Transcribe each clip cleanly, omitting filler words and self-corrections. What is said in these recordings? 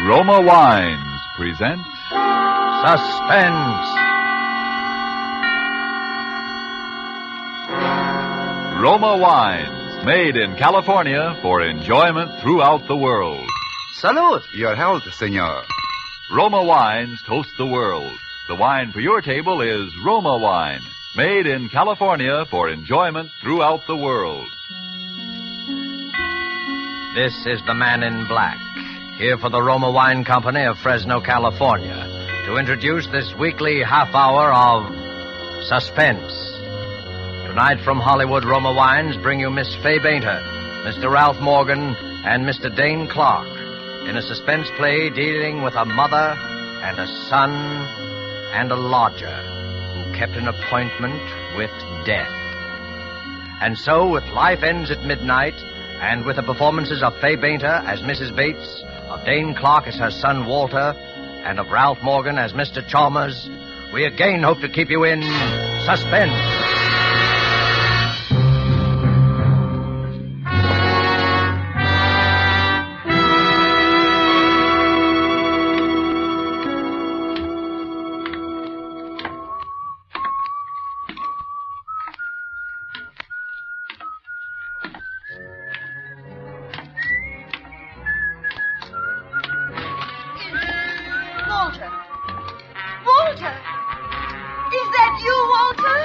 Roma Wines present Suspense. Roma Wines, made in California for enjoyment throughout the world. Salute. Your health, senor. Roma Wines toast the world. The wine for your table is Roma Wine, made in California for enjoyment throughout the world. This is the Man in Black, here for the Roma Wine Company of Fresno, California, to introduce this weekly half hour of Suspense. Tonight from Hollywood, Roma Wines bring you Miss Fay Bainter, Mr. Ralph Morgan, and Mr. Dane Clark in a suspense play dealing with a mother and a son and a lodger who kept an appointment with death. And so, with Life Ends at Midnight, and with the performances of Fay Bainter as Mrs. Bates, of Dane Clark as her son Walter, and of Ralph Morgan as Mr. Chalmers, we again hope to keep you in suspense. Walter! Is that you, Walter?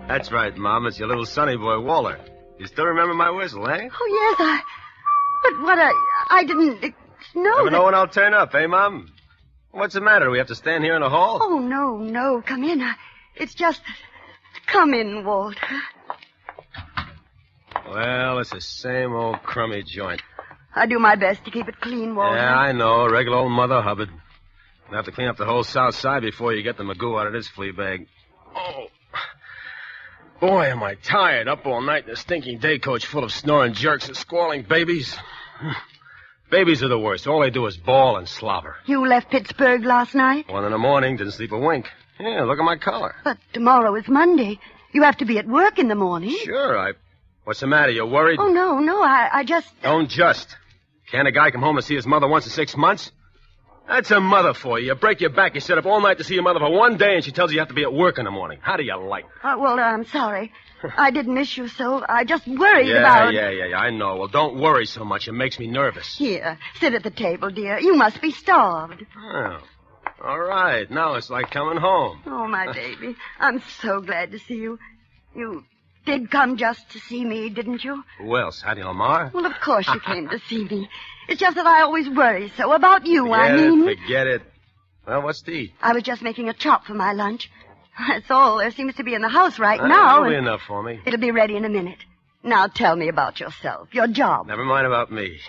That's right, Mom. It's your little sonny boy, Walter. You still remember my whistle, eh? Oh, yes, But I didn't know Never that... know when I'll turn up, eh, Mom? What's the matter? Do we have to stand here in the hall? Oh, no. Come in. It's just... Come in, Walter. Well, it's the same old crummy joint. I do my best to keep it clean, Walter. Yeah, I know. Regular old Mother Hubbard. You'll have to clean up the whole south side before you get the magoo out of this flea bag. Oh. Boy, am I tired. Up all night in a stinking day coach full of snoring jerks and squalling babies. Babies are the worst. All they do is bawl and slobber. You left Pittsburgh last night? 1 a.m, didn't sleep a wink. Yeah, look at my collar. But tomorrow is Monday. You have to be at work in the morning. Sure, What's the matter? You worried? Oh, no, I just... Don't just. Can't a guy come home and see his mother once in 6 months? That's a mother for you. You break your back, you sit up all night to see your mother for 1 day, and she tells you have to be at work in the morning. How do you like it? Walter, I'm sorry. I didn't miss you so. I just worried about... Yeah, I know. Well, don't worry so much. It makes me nervous. Here, sit at the table, dear. You must be starved. Oh, all right. Now it's like coming home. Oh, my baby. I'm so glad to see you. You did come just to see me, didn't you? Who else? Hattie Lamar? Well, of course you came to see me. It's just that I always worry so about you, Forget it. Well, what's to eat? I was just making a chop for my lunch. That's all there seems to be in the house right now. That'll be enough for me. It'll be ready in a minute. Now tell me about yourself, your job. Never mind about me.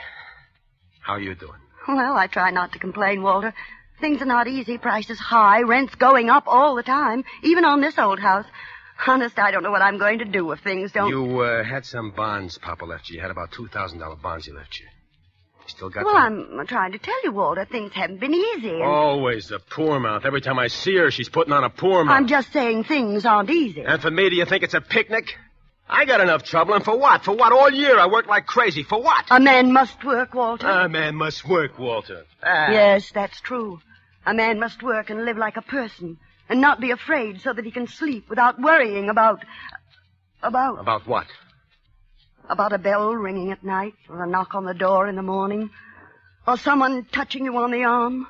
How are you doing? Well, I try not to complain, Walter. Things are not easy. Prices high. Rent's going up all the time, even on this old house. Honest, I don't know what I'm going to do if things don't... You had some bonds Papa left you. You had about $2,000 bonds he left you. You still got Well, them? I'm trying to tell you, Walter, things haven't been easy. And Always the poor mouth. Every time I see her, she's putting on a poor mouth. I'm just saying things aren't easy. And for me, do you think it's a picnic? I got enough trouble, and for what? For what? All year I worked like crazy. For what? A man must work, Walter. A man must work, Walter. Yes, that's true. A man must work and live like a person, and not be afraid so that he can sleep without worrying about... About what? About a bell ringing at night, or a knock on the door in the morning, or someone touching you on the arm.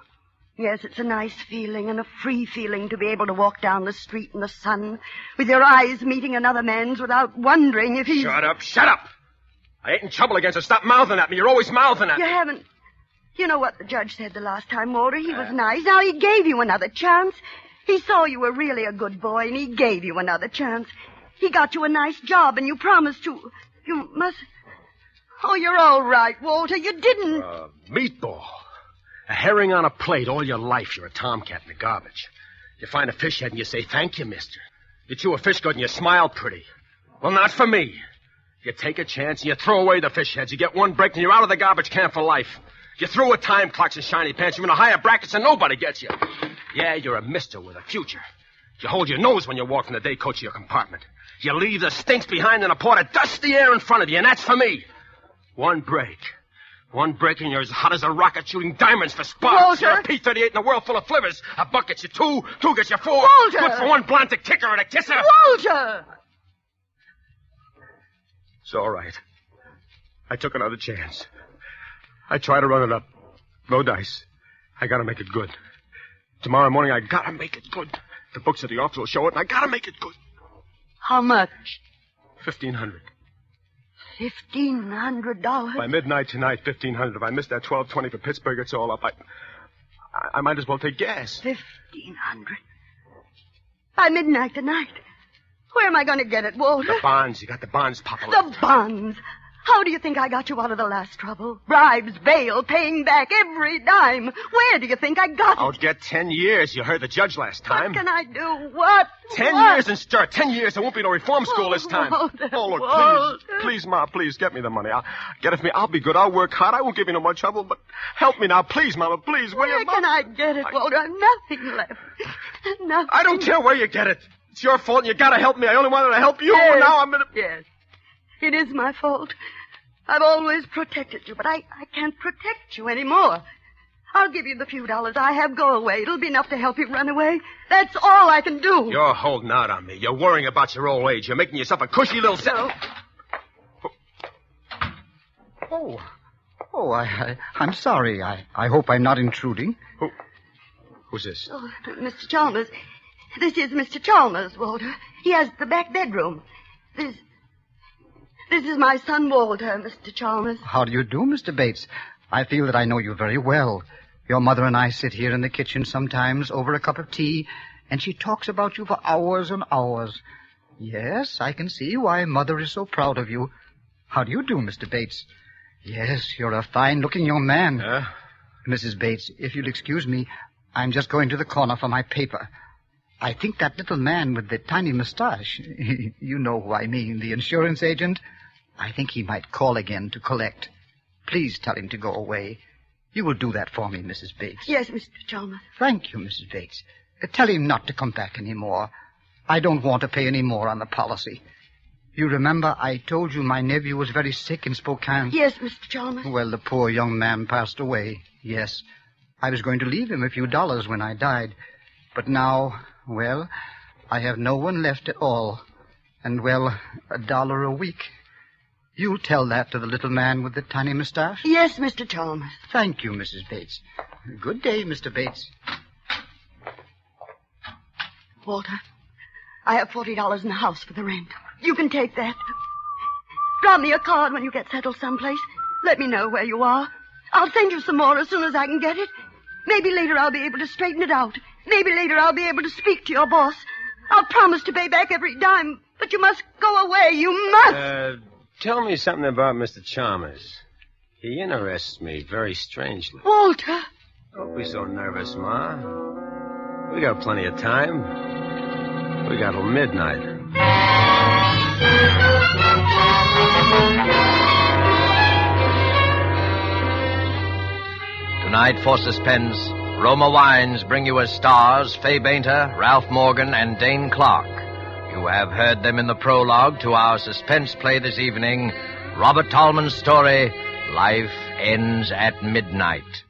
Yes, it's a nice feeling and a free feeling to be able to walk down the street in the sun with your eyes meeting another man's without wondering if he's... Shut up! I ain't in trouble against her. Stop mouthing at me. You're always mouthing at me. You haven't... You know what the judge said the last time, Walter? He was nice. Now, he gave you another chance. He saw you were really a good boy, and he gave you another chance. He got you a nice job, and you promised to... You must... Oh, you're all right, Walter. You didn't... Meatball. A herring on a plate all your life. You're a tomcat in the garbage. You find a fish head and you say, thank you, mister. You chew a fish good and you smile pretty. Well, not for me. You take a chance and you throw away the fish heads. You get one break and you're out of the garbage can for life. You throw with time clocks and shiny pants. You're in a higher bracket so nobody gets you. Yeah, you're a mister with a future. You hold your nose when you walk from the day coach of your compartment. You leave the stinks behind in a pot of dusty air in front of you, and that's for me. One break. One break and you're as hot as a rocket shooting diamonds for sparks. Walter! You're a P-38 in a world full of flivvers. A buck gets you two gets you four. Walter! Good for one blonde to kick her and a kisser. Walter! It's all right. I took another chance. I tried to run it up. No dice. I gotta make it good. Tomorrow morning, I gotta make it good. The books at the office will show it, and I gotta make it good. How much? $1,500. $1,500? By midnight tonight, $1,500. If I miss that 12:20 for Pittsburgh, it's all up. I might as well take gas. $1,500. By midnight tonight. Where am I going to get it, Walter? The bonds. You got the bonds, Papa. The bonds. How do you think I got you out of the last trouble? Bribes, bail, paying back every dime. Where do you think I got I'll it? get 10 years. You heard the judge last time. What can I do? What? 10 What? years and start. 10 years. There won't be no reform school this time. Walter, Oh, look, Walter. please, Ma, please, get me the money. Get it for me. I'll be good. I'll work hard. I won't give you no more trouble, but help me now. Please, Mama, please. Will you, Where Ma? can I get it, Walter? I've nothing left. Nothing. I don't care where you get it. It's your fault, and you gotta help me. I only wanted to help you, Yes. and now I'm gonna... Yes. It is my fault. I've always protected you, but I can't protect you anymore. I'll give you the few dollars I have. Go away. It'll be enough to help you run away. That's all I can do. You're holding out on me. You're worrying about your old age. You're making yourself a cushy little... No. I'm sorry. I hope I'm not intruding. Who's this? Oh, Mr. Chalmers. This is Mr. Chalmers, Walter. He has the back bedroom. This is my son, Walter, Mr. Chalmers. How do you do, Mr. Bates? I feel that I know you very well. Your mother and I sit here in the kitchen sometimes over a cup of tea, and she talks about you for hours and hours. Yes, I can see why Mother is so proud of you. How do you do, Mr. Bates? Yes, you're a fine-looking young man. Mrs. Bates, if you'll excuse me, I'm just going to the corner for my paper. I think that little man with the tiny mustache, you know who I mean, the insurance agent, I think he might call again to collect. Please tell him to go away. You will do that for me, Mrs. Bates. Yes, Mr. Chalmers. Thank you, Mrs. Bates. Tell him not to come back any more. I don't want to pay any more on the policy. You remember I told you my nephew was very sick in Spokane? Yes, Mr. Chalmers. Well, the poor young man passed away, yes. I was going to leave him a few dollars when I died. But now, well, I have no one left at all. And, well, $1 a week. You'll tell that to the little man with the tiny mustache? Yes, Mr. Chalmers. Thank you, Mrs. Bates. Good day, Mr. Bates. Walter, I have $40 in the house for the rent. You can take that. Drop me a card when you get settled someplace. Let me know where you are. I'll send you some more as soon as I can get it. Maybe later I'll be able to straighten it out. Maybe later I'll be able to speak to your boss. I'll promise to pay back every dime, but you must go away. You must. Tell me something about Mr. Chalmers. He interests me very strangely. Walter. Don't be so nervous, Ma. We got plenty of time. We got till midnight. Tonight for Suspense, Roma Wines bring you as stars Fay Bainter, Ralph Morgan, and Dane Clark. You have heard them in the prologue to our suspense play this evening, Robert Tallman's story, Life Ends at Midnight.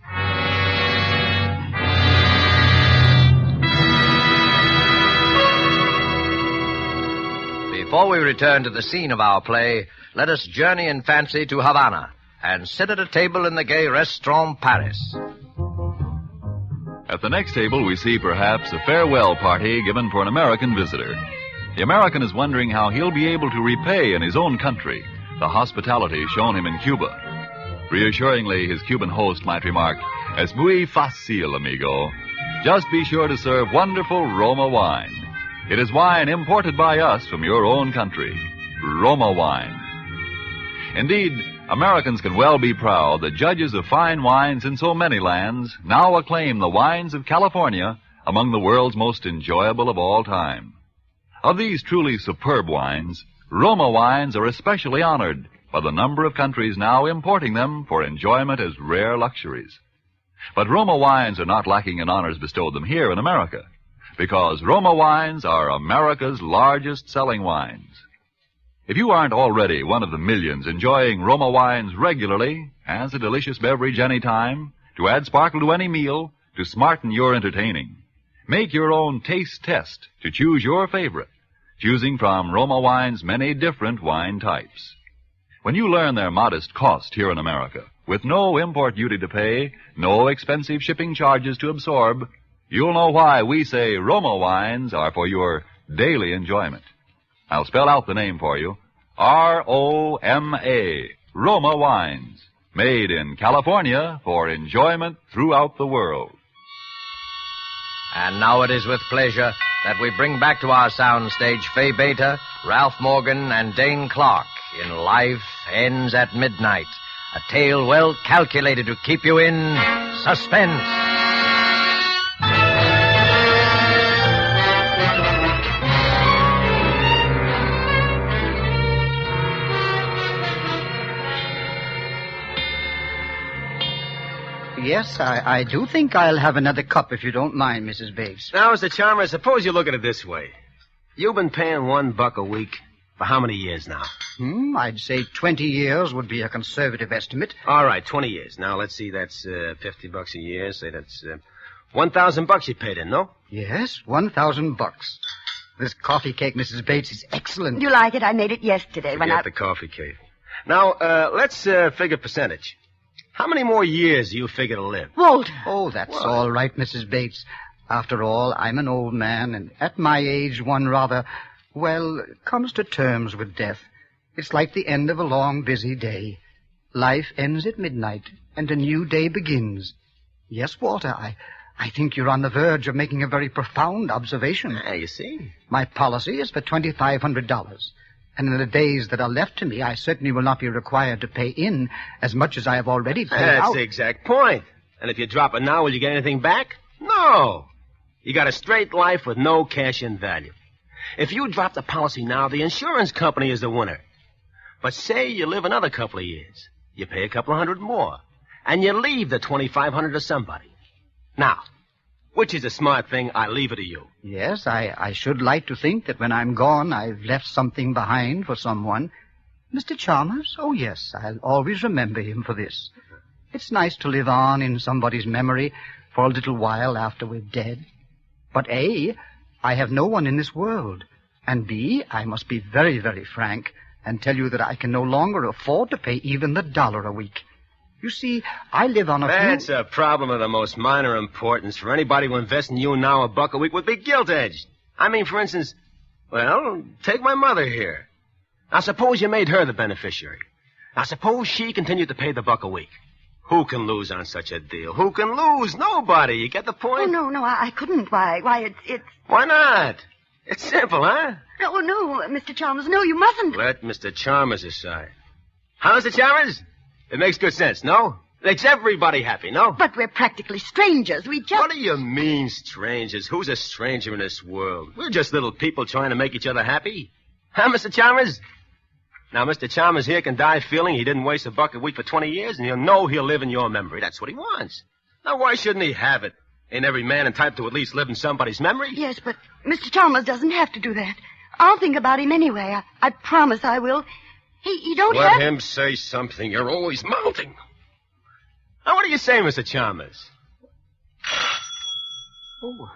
Before we return to the scene of our play, let us journey in fancy to Havana and sit at a table in the gay Restaurant Paris. At the next table, we see perhaps a farewell party given for an American visitor. The American is wondering how he'll be able to repay in his own country the hospitality shown him in Cuba. Reassuringly, his Cuban host might remark, "Es muy fácil, amigo. Just be sure to serve wonderful Roma wine. It is wine imported by us from your own country. Roma wine." Indeed, Americans can well be proud that judges of fine wines in so many lands now acclaim the wines of California among the world's most enjoyable of all time. Of these truly superb wines, Roma wines are especially honored by the number of countries now importing them for enjoyment as rare luxuries. But Roma wines are not lacking in honors bestowed them here in America, because Roma wines are America's largest selling wines. If you aren't already one of the millions enjoying Roma wines regularly, as a delicious beverage any time, to add sparkle to any meal, to smarten your entertaining, make your own taste test to choose your favorite, choosing from Roma Wine's many different wine types. When you learn their modest cost here in America, with no import duty to pay, no expensive shipping charges to absorb, you'll know why we say Roma Wines are for your daily enjoyment. I'll spell out the name for you. R-O-M-A, Roma Wines, made in California for enjoyment throughout the world. And now it is with pleasure that we bring back to our soundstage Fay Beta, Ralph Morgan, and Dane Clark in Life Ends at Midnight, a tale well calculated to keep you in suspense. Yes, I do think I'll have another cup if you don't mind, Mrs. Bates. Now, Mr. Chalmers, suppose you look at it this way. You've been paying $1 a week for how many years now? I'd say 20 years would be a conservative estimate. All right, 20 years. Now, let's see, that's $50 a year. Say that's $1,000 you paid in, no? Yes, $1,000. This coffee cake, Mrs. Bates, is excellent. Do you like it? I made it yesterday when Forget the coffee cake. Now, let's figure percentage. How many more years do you figure to live? Walter. Oh, that's all right, Mrs. Bates. After all, I'm an old man, and at my age, one rather, comes to terms with death. It's like the end of a long, busy day. Life ends at midnight, and a new day begins. Yes, Walter, I think you're on the verge of making a very profound observation. You see? My policy is for $2,500. And in the days that are left to me, I certainly will not be required to pay in as much as I have already paid out. That's the exact point. And if you drop it now, will you get anything back? No. You got a straight life with no cash in value. If you drop the policy now, the insurance company is the winner. But say you live another couple of years. You pay a couple of hundred more. And you leave the $2,500 to somebody. Now, which is a smart thing? I leave it to you. Yes, I should like to think that when I'm gone, I've left something behind for someone. Mr. Chalmers? Oh, yes, I'll always remember him for this. It's nice to live on in somebody's memory for a little while after we're dead. But A, I have no one in this world. And B, I must be very, very frank and tell you that I can no longer afford to pay even the $1 a week. You see, I live on That's a problem of the most minor importance. For anybody who invests in you now, $1 a week would be gilt-edged. I mean, for instance, take my mother here. Now, suppose you made her the beneficiary. Now, suppose she continued to pay the $1 a week. Who can lose on such a deal? Who can lose? Nobody. You get the point? Oh, no, I couldn't. Why, it's... Why not? It's simple, huh? No, Mr. Chalmers, no, you mustn't. Let Mr. Chalmers decide. Huh, Mr. Chalmers? It makes good sense, no? It makes everybody happy, no? But we're practically strangers. We just... What do you mean, strangers? Who's a stranger in this world? We're just little people trying to make each other happy. Huh, Mr. Chalmers? Now, Mr. Chalmers here can die feeling he didn't waste $1 a week for 20 years, and he'll know he'll live in your memory. That's what he wants. Now, why shouldn't he have it? Ain't every man entitled to at least live in somebody's memory? Yes, but Mr. Chalmers doesn't have to do that. I'll think about him anyway. I promise I will. He don't have... Let him say something. You're always mouthing. Now, what do you say, Mr. Chalmers? Oh,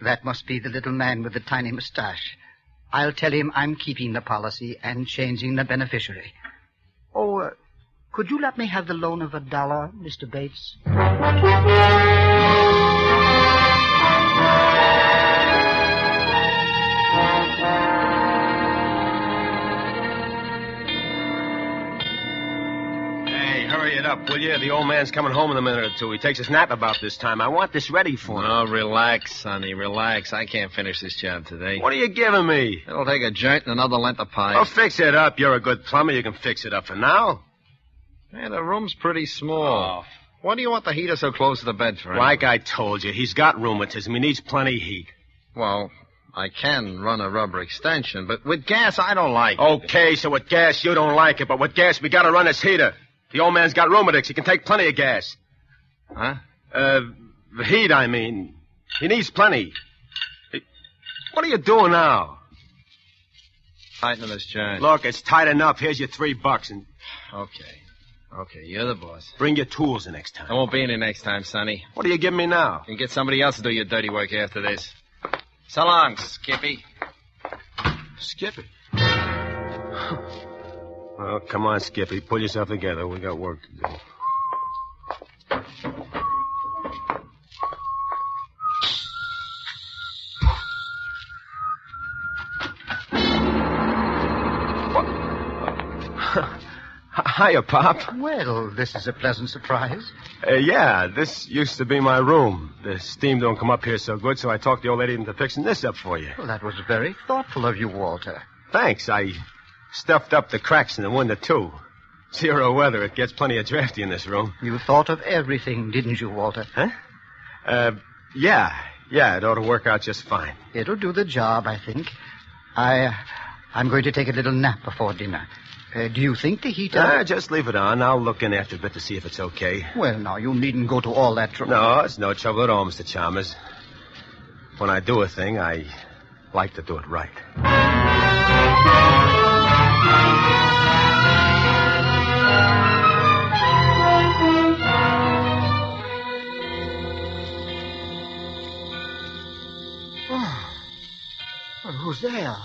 that must be the little man with the tiny mustache. I'll tell him I'm keeping the policy and changing the beneficiary. Oh, could you let me have the loan of $1, Mr. Bates? Hurry it up, will you? The old man's coming home in a minute or two. He takes his nap about this time. I want this ready for him. Oh, relax, Sonny, relax. I can't finish this job today. What are you giving me? It'll take a joint and another length of pipe. Oh, fix it up. You're a good plumber. You can fix it up for now. Man, the room's pretty small. Oh. Why do you want the heater so close to the bed for? Like I told you, he's got rheumatism. He needs plenty of heat. Well, I can run a rubber extension, but with gas, I don't like it. Okay, so with gas, you don't like it, but with gas, we gotta run this heater. The old man's got rheumatics. He can take plenty of gas. Huh? The heat, I mean. He needs plenty. What are you doing now? Tighten this joint. Look, it's tight enough. Here's your $3, and Okay, you're the boss. bring your tools the next time. I won't be in here next time, Sonny. What are you giving me now? You can get somebody else to do your dirty work after this. So long, Skippy. Skippy. Well, come on, Skippy. Pull yourself together. We got work to do. Hiya, Pop. Well, this is a pleasant surprise. Yeah, this used to be my room. The steam don't come up here so good, so I talked the old lady into fixing this up for you. Well, that was very thoughtful of you, Walter. Thanks. I stuffed up the cracks in the window, too. 0 weather. It gets plenty of drafty in this room. You thought of everything, didn't you, Walter? Huh? Yeah, it ought to work out just fine. It'll do the job, I think. I'm going to take a little nap before dinner. Do you think the heater... Just leave it on. I'll look in after a bit to see if it's okay. Well, now, you needn't go to all that trouble. No, it's no trouble at all, Mr. Chalmers. When I do a thing, I like to do it right. Well, who's there?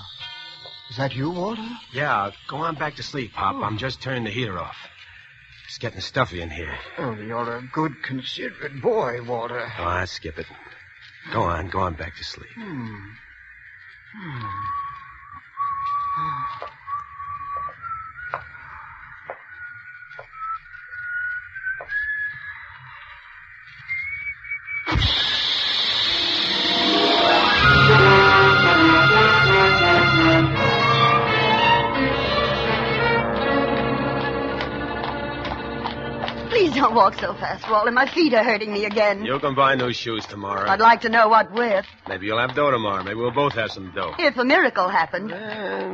Is that you, Walter? Yeah, go on back to sleep, Pop. I'm just turning the heater off. It's getting stuffy in here. Oh, you're a good, considerate boy, Walter. Oh, I'll skip it. Go on back to sleep. Please don't walk so fast, Walter. My feet are hurting me again. You can buy new shoes tomorrow. I'd like to know what with. Maybe you'll have dough tomorrow. Maybe we'll both have some dough. If a miracle happened.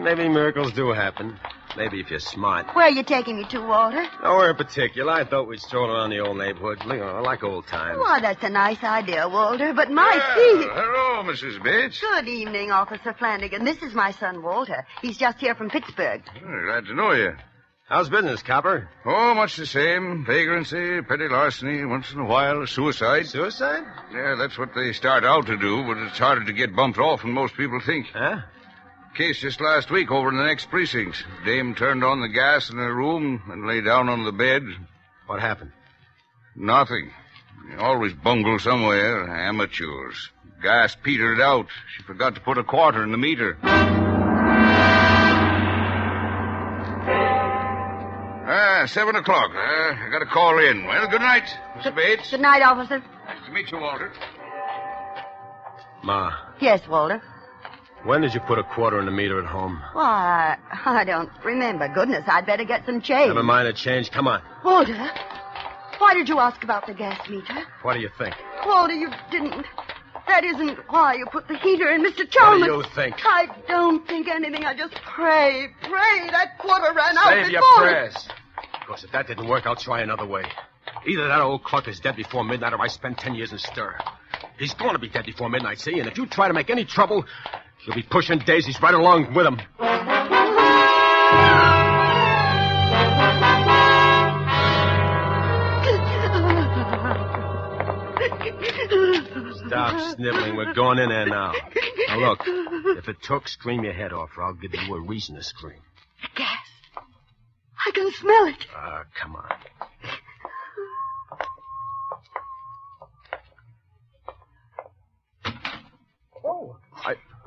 Maybe miracles do happen. Maybe if you're smart. Where are you taking me to, Walter? Nowhere in particular. I thought we'd stroll around the old neighborhood. Like old times. Why, that's a nice idea, Walter, but my feet... Hello, Mrs. Bates. Good evening, Officer Flanagan. This is my son, Walter. He's just here from Pittsburgh. Glad to know you. How's business, Copper? Oh, much the same. Vagrancy, petty larceny, once in a while a suicide. Suicide? Yeah, that's what they start out to do, but it's harder to get bumped off than most people think. Huh? Case just last week over in the next precinct. Dame turned on the gas in her room and lay down on the bed. What happened? Nothing. They always bungle somewhere. Amateurs. Gas petered out. She forgot to put a quarter in the meter. 7 o'clock. I got a call in. Well, good night, Mr. Bates. Good night, Officer. Nice to meet you, Walter. Ma, Yes, Walter. when did you put a quarter in the meter at home? Why, I don't remember. Goodness, I'd better get some change. Never mind the change. Come on. Walter, why did you ask about the gas meter? What do you think? Walter, you didn't. That isn't why you put the heater in, Mr. What Chalmers. do you think? I don't think anything. I just pray that quarter ran out Save your before... prayers. Because if that didn't work, I'll try another way. Either that old Cluck is dead before midnight or I spend 10 years in stir. He's going to be dead before midnight, see? And if you try to make any trouble, you'll be pushing daisies right along with him. Stop sniveling. We're going in there now. Now, look, if it took, scream your head off, or I'll give you a reason to scream. Gas. I can smell it. Come on.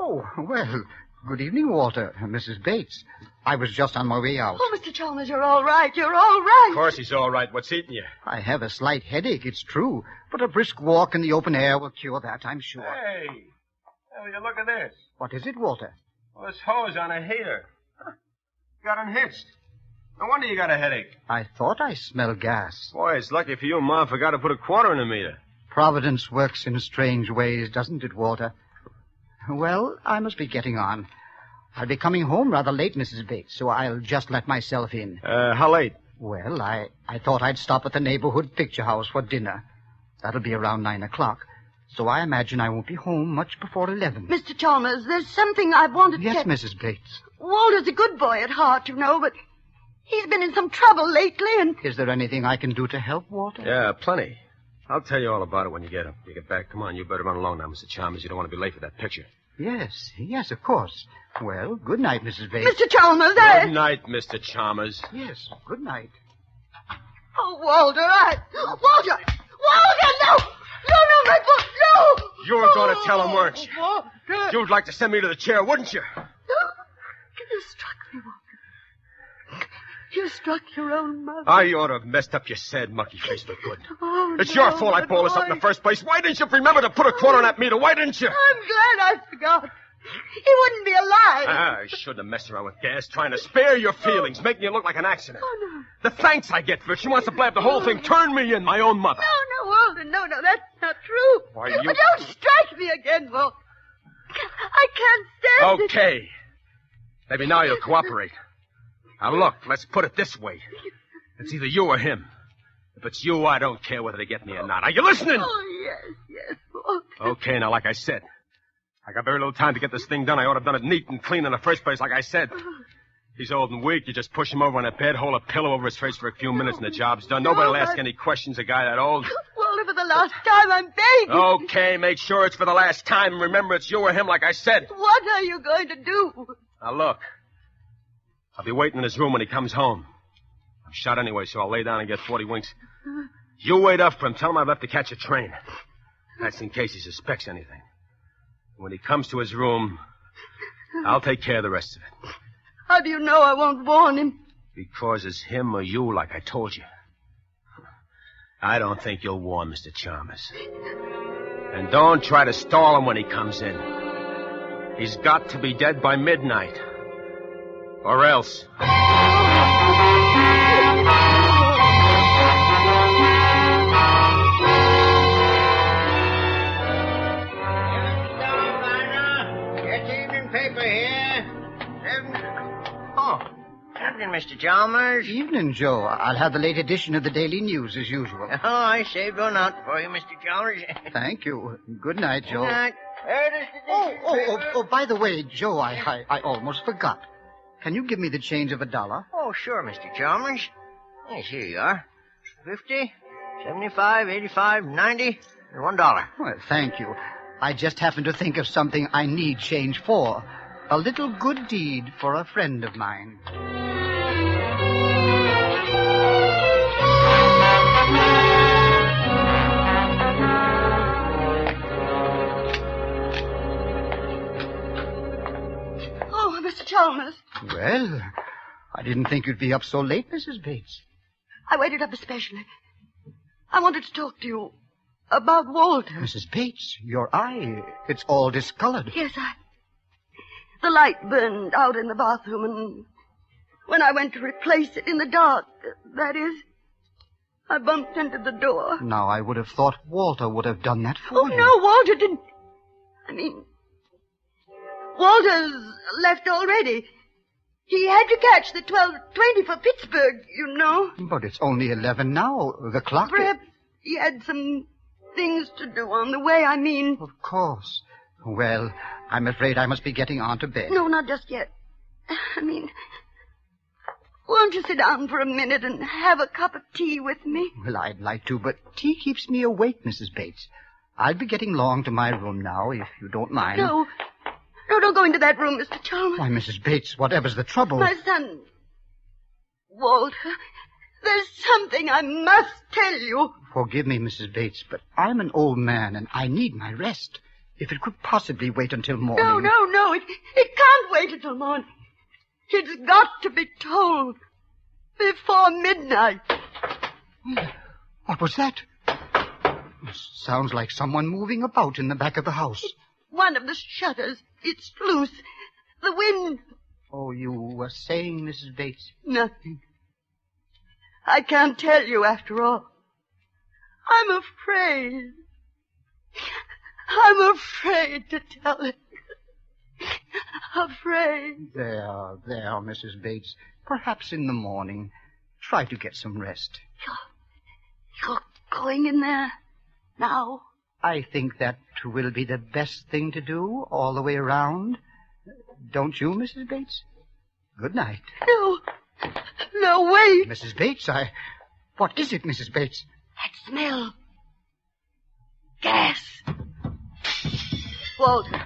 Oh, well, good evening, Walter. Mrs. Bates. I was just on my way out. Oh, Mr. Chalmers, you're all right. You're all right. Of course he's all right. What's eating you? I have a slight headache, it's true. But a brisk walk in the open air will cure that, I'm sure. Hey, will you look at this? What is it, Walter? Well, this hose on a heater. Huh. Got unhitched. No wonder you got a headache. I thought I smelled gas. Boy, it's lucky for you Mom forgot to put a quarter in the meter. Providence works in strange ways, doesn't it, Walter? Well, I must be getting on. I'll be coming home rather late, Mrs. Bates, so I'll just let myself in. How late? Well, I thought I'd stop at the neighborhood picture house for dinner. That'll be around 9 o'clock. So I imagine I won't be home much before 11. Mr. Chalmers, there's something I wanted to... Yes, Mrs. Bates. Walter's a good boy at heart, you know, but he's been in some trouble lately, and... Is there anything I can do to help, Walter? Yeah, plenty. I'll tell you all about it when you get back. Come on, you better run along now, Mr. Chalmers. You don't want to be late for that picture. Yes, of course. Well, good night, Mrs. Bates. Mr. Chalmers, Good night, Mr. Chalmers. Yes, good night. Oh, Walter, Walter! Walter, no! No, my book, no! You were going to tell him, weren't you? Walter! You'd like to send me to the chair, wouldn't you? You struck me, Walter. You struck your own mother. I ought to have messed up your sad monkey face for good. Oh, It's no, your fault I balled us up in the first place. Why didn't you remember to put a quarter on that meter? Why didn't you? I'm glad I forgot. He wouldn't be alive. I shouldn't have messed around with Gas, trying to spare your feelings, making you look like an accident. Oh, no. The thanks I get for it. She wants to blab the whole thing. Turn me in, my own mother. No, Walter, no, that's not true. Why, you- Don't strike me again, Walter. I can't stand it. Okay. Maybe now you'll cooperate. Now, look, let's put it this way. It's either you or him. If it's you, I don't care whether they get me or not. Are you listening? Oh, yes, Walter. Okay, now, like I said, I got very little time to get this thing done. I ought to have done it neat and clean in the first place, like I said. He's old and weak. You just push him over on a bed, hold a pillow over his face for a few minutes, and the job's done. Nobody will ask any questions, a guy that old. Walter, for the last time, I'm begging. Okay, make sure it's for the last time. And remember, it's you or him, like I said. What are you going to do? Now, look. I'll be waiting in his room when he comes home. I'm shot anyway, so I'll lay down and get 40 winks. You wait up for him. Tell him I've left to catch a train. That's in case he suspects anything. When he comes to his room, I'll take care of the rest of it. How do you know I won't warn him? Because it's him or you, like I told you. I don't think you'll warn Mr. Chalmers. And don't try to stall him when he comes in. He's got to be dead by midnight. Or else. Paper here. Oh, evening, Mr. Chalmers. Evening, Joe. I'll have the late edition of the Daily News as usual. Oh, I saved one out for you, Mr. Chalmers. Thank you. Good night, Joe. Good night. Where does the By the way, Joe, I almost forgot. Can you give me the change of $1? Oh, sure, Mr. Chalmers. Yes, here you are. 50, 75, 85, 90, and $1. Well, thank you. I just happened to think of something I need change for. A little good deed for a friend of mine. Oh, Mr. Chalmers. Well, I didn't think you'd be up so late, Mrs. Bates. I waited up especially. I wanted to talk to you about Walter. Mrs. Bates, your eye, it's all discolored. Yes, the light burned out in the bathroom, and when I went to replace it in the dark, that is, I bumped into the door. Now, I would have thought Walter would have done that for Oh, you. no, Walter didn't. I mean, Walter's left already. He had to catch the 12:20 for Pittsburgh, you know. But it's only 11 now. The clock... Perhaps he had some things to do on the way, I mean. Of course. Well, I'm afraid I must be getting on to bed. No, not just yet. I mean, won't you sit down for a minute and have a cup of tea with me? Well, I'd like to, but tea keeps me awake, Mrs. Bates. I'll be getting along to my room now, if you don't mind. No, don't go into that room, Mr. Chalmers. Why, Mrs. Bates, whatever's the trouble? My son, Walter, there's something I must tell you. Forgive me, Mrs. Bates, but I'm an old man, and I need my rest. If it could possibly wait until morning... No, it can't wait until morning. It's got to be told before midnight. What was that? Sounds like someone moving about in the back of the house. One of the shutters, it's loose. The wind... Oh, you were saying, Mrs. Bates? Nothing. I can't tell you after all. I'm afraid. I'm afraid to tell it. Afraid. There, Mrs. Bates. Perhaps in the morning. Try to get some rest. You're going in there now? I think that will be the best thing to do all the way around. Don't you, Mrs. Bates? Good night. No. No, wait. Mrs. Bates, What is it, Mrs. Bates? That smell. Gas. Walter.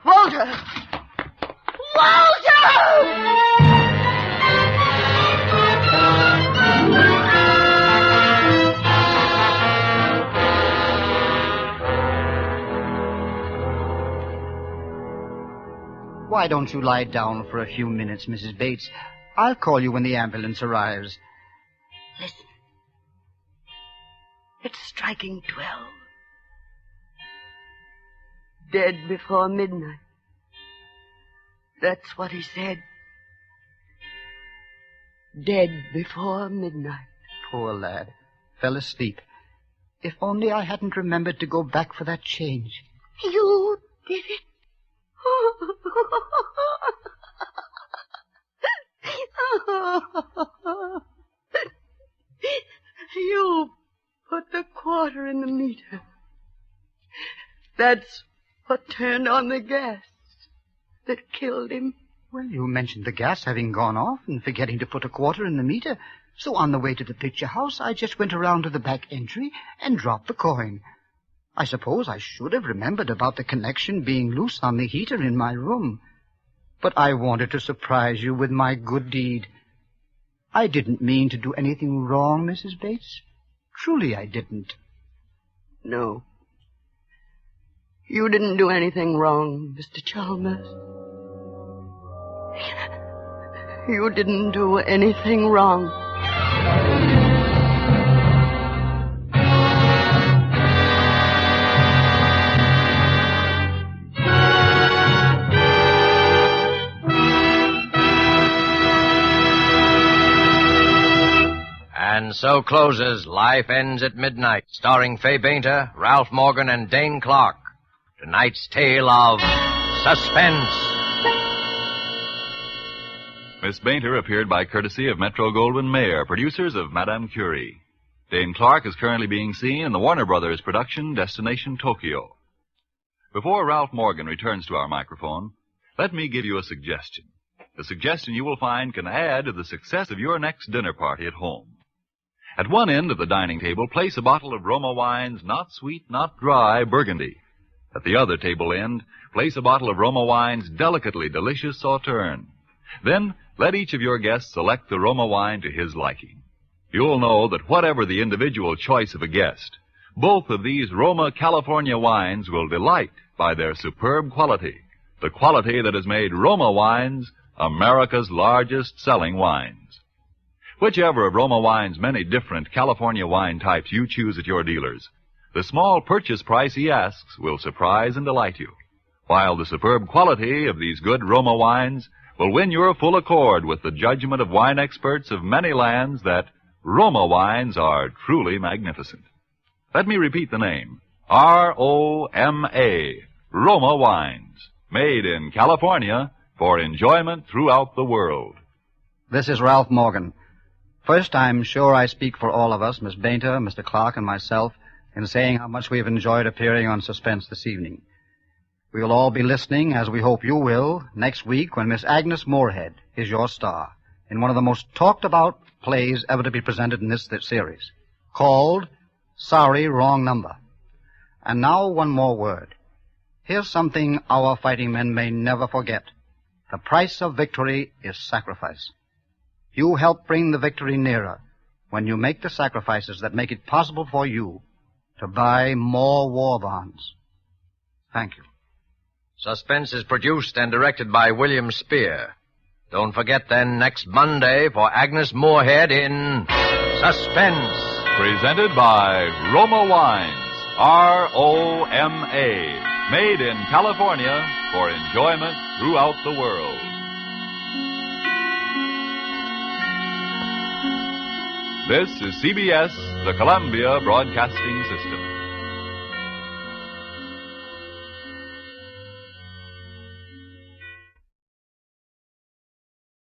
Walter! Walter! Why don't you lie down for a few minutes, Mrs. Bates? I'll call you when the ambulance arrives. Listen. It's striking 12. Dead before midnight. That's what he said. Dead before midnight. Poor lad. Fell asleep. If only I hadn't remembered to go back for that change. You did it. You put the quarter in the meter. That's what turned on the gas that killed him. Well, you mentioned the gas having gone off and forgetting to put a quarter in the meter. So on the way to the picture house, I just went around to the back entry and dropped the coin. I suppose I should have remembered about the connection being loose on the heater in my room. But I wanted to surprise you with my good deed. I didn't mean to do anything wrong, Mrs. Bates. Truly I didn't. No. You didn't do anything wrong, Mr. Chalmers. You didn't do anything wrong. And so closes Life Ends at Midnight, starring Fay Bainter, Ralph Morgan, and Dane Clark. Tonight's tale of suspense. Miss Bainter appeared by courtesy of Metro-Goldwyn-Mayer, producers of Madame Curie. Dane Clark is currently being seen in the Warner Brothers production Destination Tokyo. Before Ralph Morgan returns to our microphone, let me give you a suggestion. A suggestion you will find can add to the success of your next dinner party at home. At one end of the dining table, place a bottle of Roma Wine's not sweet, not dry Burgundy. At the other table end, place a bottle of Roma Wine's delicately delicious Sauterne. Then, let each of your guests select the Roma wine to his liking. You'll know that whatever the individual choice of a guest, both of these Roma California wines will delight by their superb quality, the quality that has made Roma Wines America's largest selling wines. Whichever of Roma Wine's many different California wine types you choose at your dealers, the small purchase price he asks will surprise and delight you, while the superb quality of these good Roma wines will win your full accord with the judgment of wine experts of many lands that Roma wines are truly magnificent. Let me repeat the name. R-O-M-A, Roma Wines, made in California for enjoyment throughout the world. This is Ralph Morgan. First, I'm sure I speak for all of us, Miss Bainter, Mr. Clark, and myself, in saying how much we've enjoyed appearing on Suspense this evening. We'll all be listening, as we hope you will, next week when Miss Agnes Moorehead is your star in one of the most talked-about plays ever to be presented in this series, called Sorry, Wrong Number. And now one more word. Here's something our fighting men may never forget. The price of victory is sacrifice. You help bring the victory nearer when you make the sacrifices that make it possible for you to buy more war bonds. Thank you. Suspense is produced and directed by William Spear. Don't forget then next Monday for Agnes Moorehead in Suspense. Presented by Roma Wines, R-O-M-A, made in California for enjoyment throughout the world. This is CBS, the Columbia Broadcasting System.